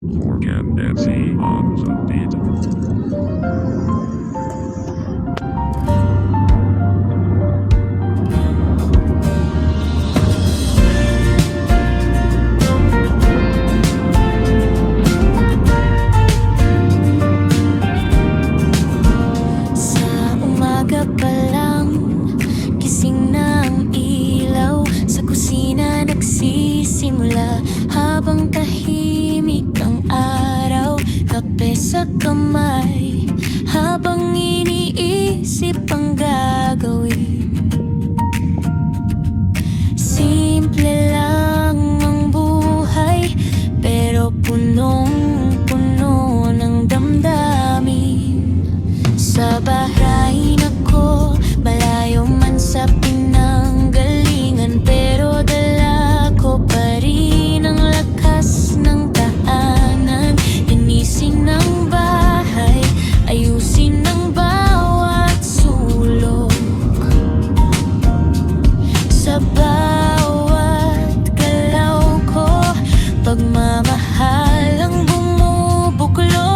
Forget Nancy on the beat. Sa umaga pa lang, gising na ang ilaw. Sa kusina nagsisimula, habang tahimik ang araw. Kape sa kamay, habang iniisip ang gagawin. Simple lang ang buhay, pero punong-puno ng damdamin. Sa bahay ako, malayo man sa pinanggalingan, pero dala ko pa rin ang lakas ng tahanan. Linisin ang bahay, ayusin ang bawat sulok. Sa bawat galaw ko, pagmamahal ang bumubuklod.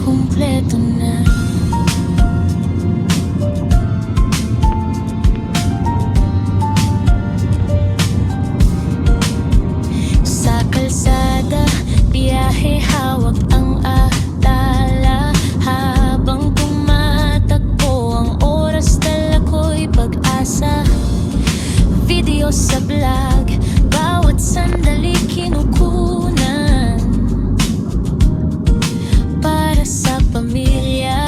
Kompleto na. Sa kalsada, biyahe, hawak ang atala. Habang tumatakbo ang oras, dala ko'y pag-asa. Video sa vlog, bawat sandali kinukunan para sa pamilya.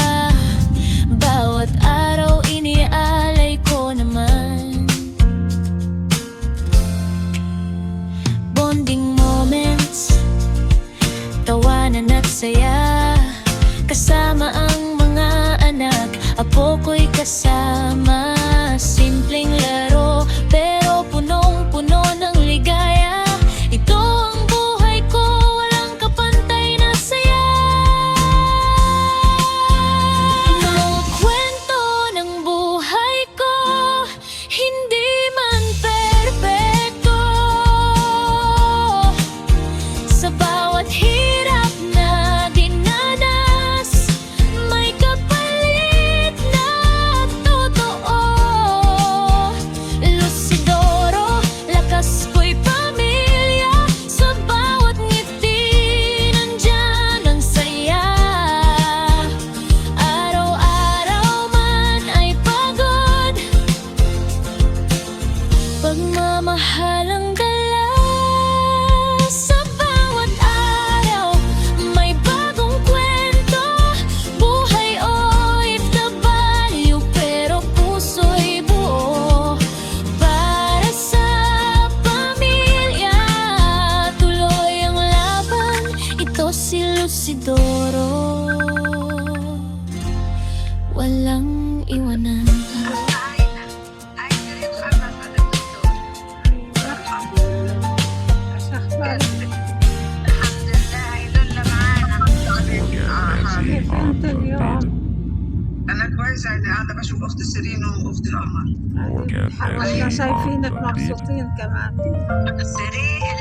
Bawat araw iniaalay ko naman. Bonding moments, tawanan at saya. Kasama ang mga anak, apo ko'y kasama. Simpleng laro, pero punong-puno ng ligaya. Ito ang buhay ko, walang kapantay na saya. Mga kwento ng buhay ko, hindi man perpekto. Sa bawat hirap na dinanas, may kapalit na totoo. Lucidoro, lakas ko'y pamilya. Sa bawat ngiti, nandyan ang saya. Araw-araw man ay pagod, pagmamahal ang dala. Sa bawat araw, may bagong kwento. Buhay OFW, pero puso'y buo. Para sa pamilya, tuloy ang laban. Ito si Lucidoro, walang iwanan. Forget Nancy on the beat. أنا كويسة يعني قاعدة بشوف أخت سيرين وأخت القمر. Forget احنا Nancy شايفينك on the beat. مبسوطين كمان. سيرين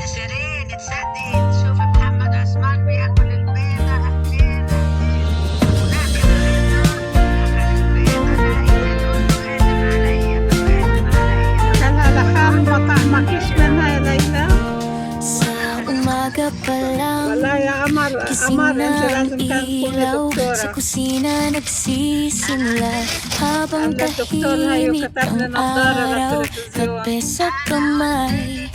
تصدقي تشوفي محمد عثمان بياكل البيضة. أهلين ولاد كلها لحام وطعمكيش منها يا ليلى. Sa umaga pa lang, والله يا قمر gising قمر انت na ang لازم تكوني ilaw. Sa دكتورة. kusina nagsisimula, habang Ang doktor hayo tahimik katab ang na nadara na araw. telebisyon. Kape sa kamay,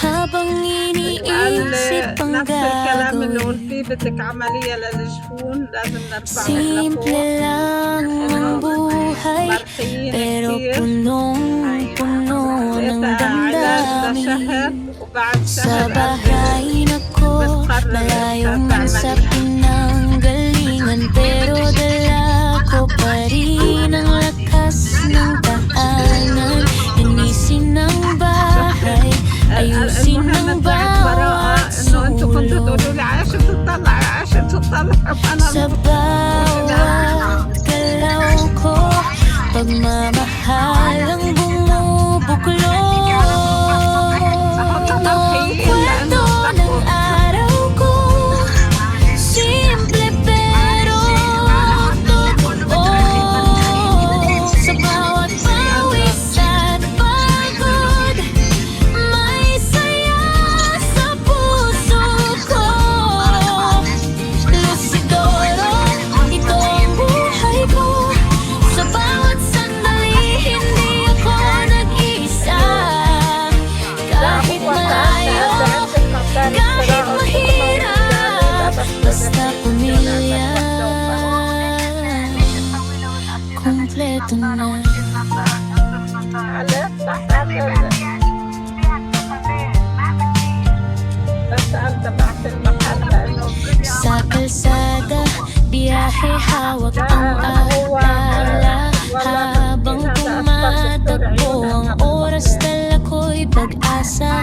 habang iniisip ang نفس الكلام اللي gagawin. قلتيه بدك عملية للجفون لازم نرفع Simple لفوق lang ang buhay, مرخيين pero كتير punong-puno ng لقيتها علاج damdamin. لشهر وبعد Sa شهر bahay na ko, malayo man sa pinanggalingan, pero dala ko pa rin ang lakas ng tahanan. Linisin ng bahay, ayusin المهم ng طلعت براءة bawat انه انتوا كنتوا sulok. تقولوا لي عايشة تطلع عايشة تطلع Sa انا bawat galaw ko, pagmamahal ang bumubuklod. Ang kwento ng araw ko, simple pero totoo. Sa bawat pawis at pagod, may saya sa puso ko. Lucidoro, ito ang buhay ko. Sa bawat sandali, hindi ako nag-iisa. Kahit malayo, kahit mahirap, basta pamilya, kumpleto na. سألت بعت المحل لأنه Sa kalsada, biyahe hawak ang atala. Habang tumatakbo ang oras, dala ko'y pag-asa.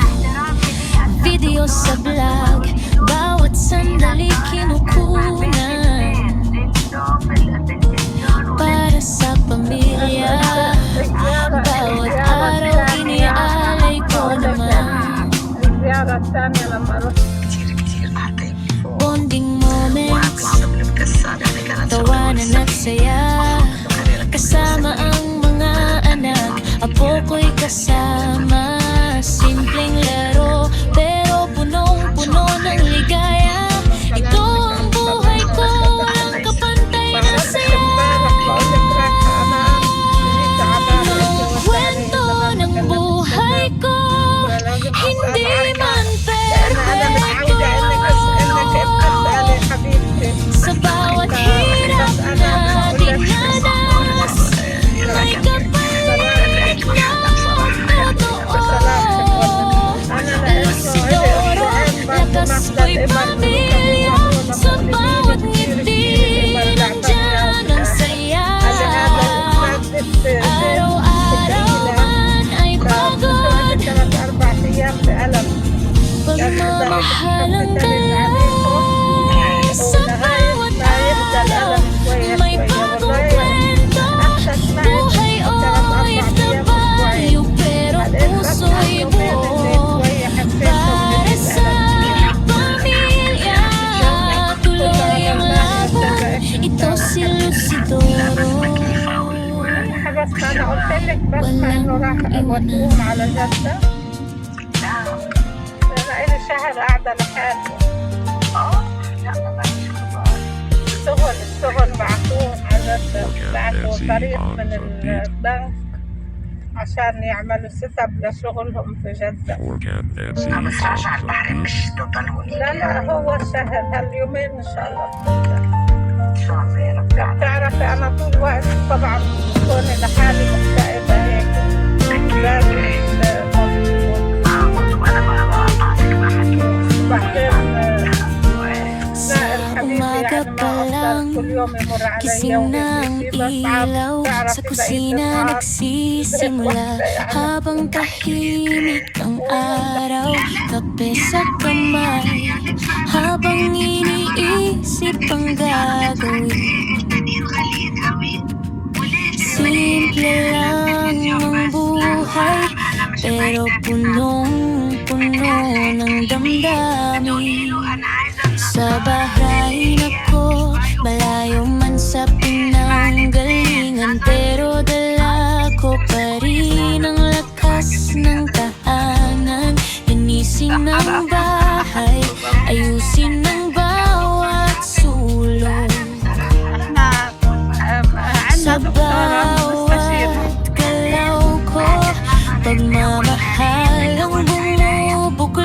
Video sa vlog, bawat sandali kinukunan. Para sa pamilya, bawat araw iniaalay ko naman. الزيارة الثانية لما رحت Bonding moments, tawanan at saya. Kasama ang mga anak, apo ko'y kasama. Simpleng laro, pero punong-puno ng ligaya. Ito ang buhay ko, walang kapantay na saya. Ang kwento ng buhay ko, hindi man perfecto. Sa bawat hirap na dinanas, may kapalit na totoo. Lucidoro, lakas ko'y pamilya. Sa bawat ngiti, nandyan ang saya. Araw-araw man ay pagod, pagmamahal ang dala. Sa bawat araw, may bagong kwento. Buhay OFW, pero puso'y buo. Para sa pamilya, tuloy ang laban. Ito si Lucidoro. بس انا قلت لك بس انه راح اوديهم على جدة. انا الي شهر قاعدة لحالي. الشغل بعتوهم على جدة، بعتوا طريق من البنك عشان يعملوا سيت اب لشغلهم في جدة. Forget Nancy Bonds of Beatles. لا هو الشهر هاليومين ان شاء الله. بتعرفي انا طول الوقت طبعا كوني لحالي مكتئبة هيك لازم Umaga pa lang, gising ng ilaw. Sa kusina nagsisimula, habang tahimik ang araw. Kape sa kamay, habang iniisip ang gagawin. Simple lang ang buhay, pero punong-puno ng damdamin. Sa bahay na ko, malayo man sa pinanggalingan, pero dala ko pa rin ang lakas ng tahanan. Linisin ng bahay, ayusin ng bawat sulok. Sa bawat galaw ko, pagmamahal ang bumubuklod.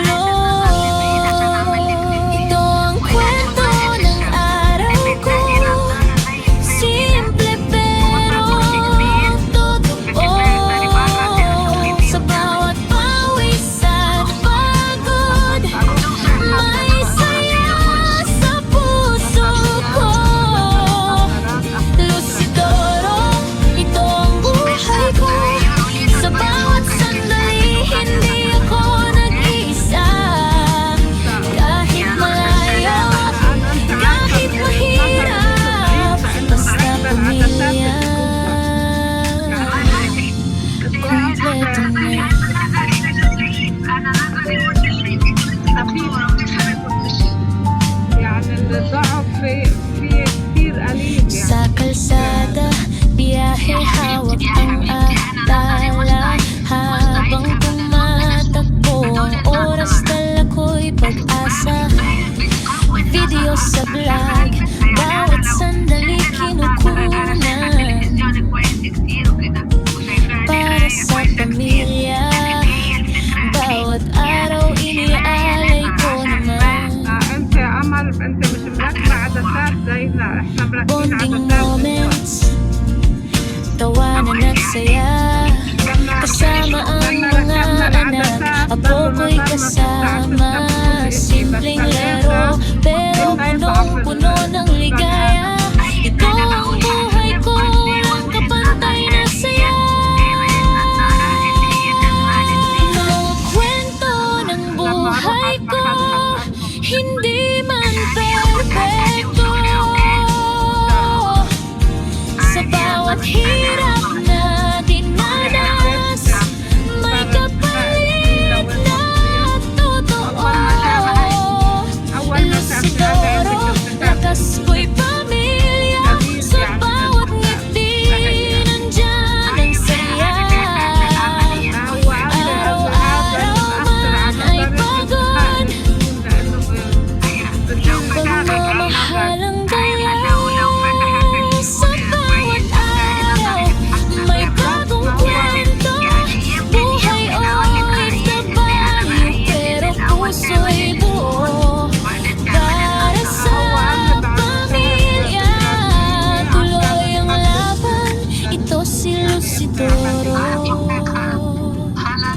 Bonding moments, tawanan at saya, kasama ang mga anak, apo ko'y kasama. Simpleng laro, pero punong-puno ng ligaya. Ito ang buhay ko, walang kapantay na saya. Mga kwento ng buhay ko, hindi man perfecto. Sa bawat hirap na dinanas, may kapalit na totoo. Lucidoro, lakas ko'y pamilya. Sa bawat ngiti, nandyan ang saya. Araw-araw man ay pagod, pagmamahal ang dalaw. Sa bawat araw, may bagong kwento. Buhay o'y tabayo, pero puso'y buo. Para sa pamilya, tuloy ang laban. Ito si Lucidoro, walang iwanan.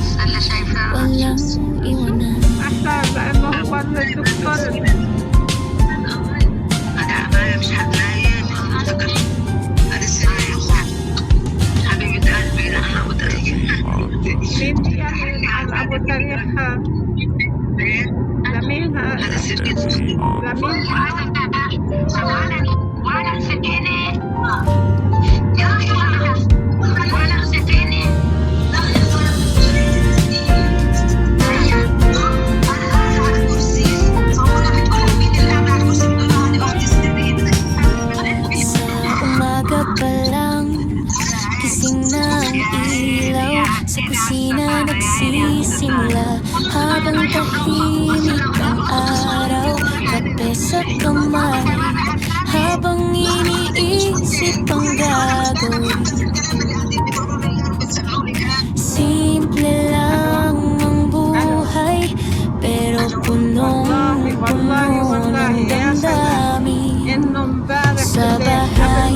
أحسن لأنه هو الدكتور مش هتلاقي افتكر هذا السنة يخوف حبيبة قلبي لحظة وتريح مين يعني على أبو تاريخ لمين هذا السنة لمين وانا سكينة وانا سكينة Sa umaga pa lang, gising na ang ilaw. Sa kusina nagsisimula, habang tahimik ang araw. Kape sa kamay, habang iniisip ang gagawin. Simple lang ang buhay, pero punong-puno ng damdamin. إنه مبارك Sa bahay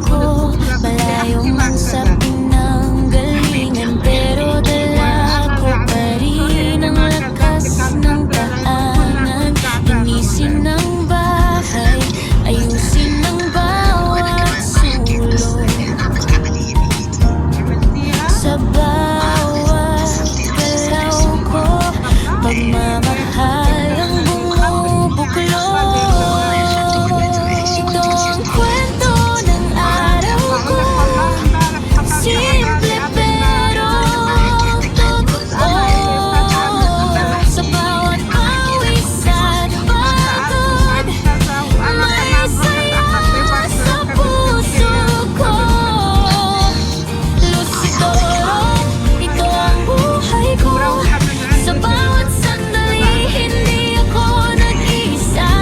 ko, malayong ang sabi ng galingan, pero dala ko pa rin ang lakas ng daanan. Linisin ang bahay, ayusin ang bawat sulok. Sa bawat galaw ko, pagmamahal ang bumubuklod. Ito ang kwento ng araw ko, simple pero totoo. Sa bawat pawis at pagod, may saya sa puso ko. Lucidoro, ito ang buhay ko. Sa bawat sandali, hindi ako nag-isa.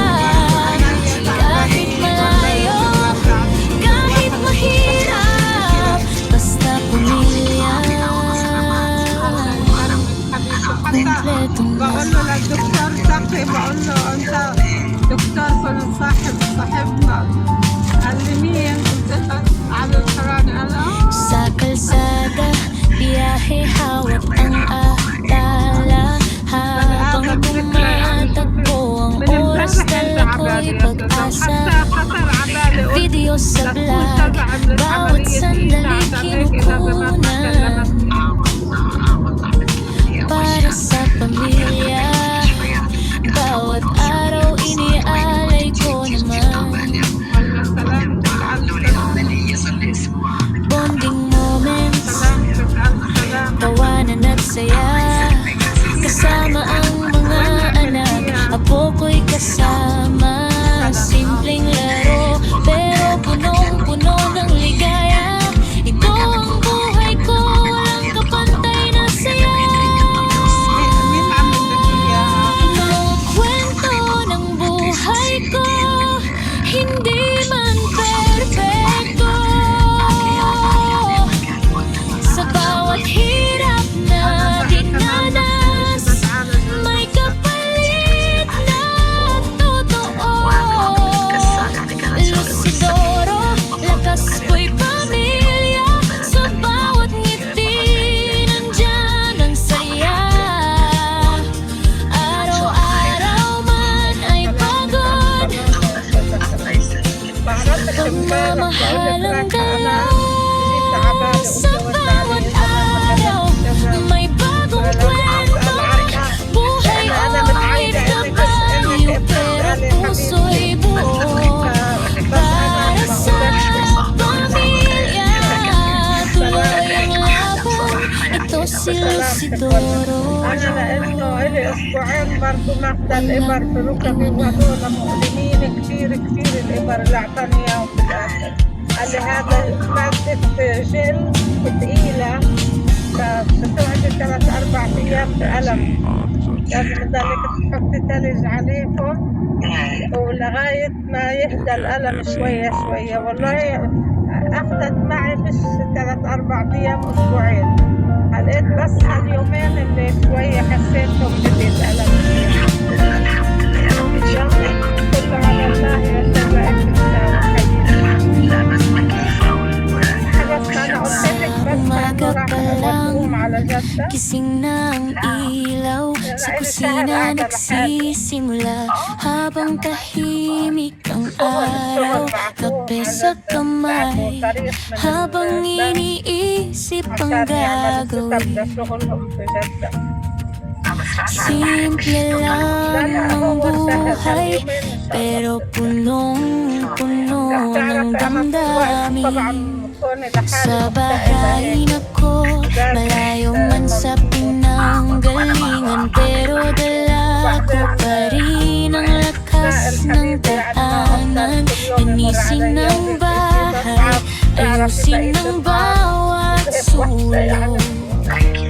Kahit malayo, kahit mahirap, basta pamilya, kumpletong بقول له للدكتور صاحبي بقول له انت دكتور كل صاحبنا قال لي مين قلت له على الحراني قال sa kalsada, biyahe hawak ang alala. Habang tumatagpo ang oras, dala ko'y pag-asa. Video sa vlog, bawat sandali kinukunan. Para sa pamilya, bawat araw inialay ko naman. Bonding moments, tawanan at saya, kasama ang mga anak, apo ko'y kasama. Simpleng laro, pero punong-puno ng ligaya. Ito ang buhay ko, walang kapantay na saya. Mga kwento ng buhay ko, hindi man perfecto. Sa bawat hirap na Dos Isidoro أنا لأنه إلي أسبوعين برضو ماخدة الإبر بركبي وهدول مؤلمين كثير كثير الإبر اللي أعطاني إياهم في الآخر. قال لي هذا مادة جل ثقيلة فبتقعدي 3-4 أيام بألم، لازم تضلك تحطي تلج عليكم ولغاية ما يهدى الألم شوية شوية. والله أخذت معي مش 3-4 أيام، أسبوعين. حلقت بس هاليومين اللي شوية حسيتهم بدي الألم. يلا كله على الله يا سبعين لا بس ما كيف بس أنا قلت لك بس أنا راح أوديهم على جدة. Gising ng ilaw sa kusina nagsisimula habang tahimik ang araw, kape sa kamay habang iniisip ang gagawin. Simple lang ang buhay pero punong-puno ng damdamin. Sa bahay ako, malayo man sa pinanggalingan, pero dala ko pa rin ang lakas ng daanan. Linisin ng bahay, ayusin ang bawat sulok. Thank you.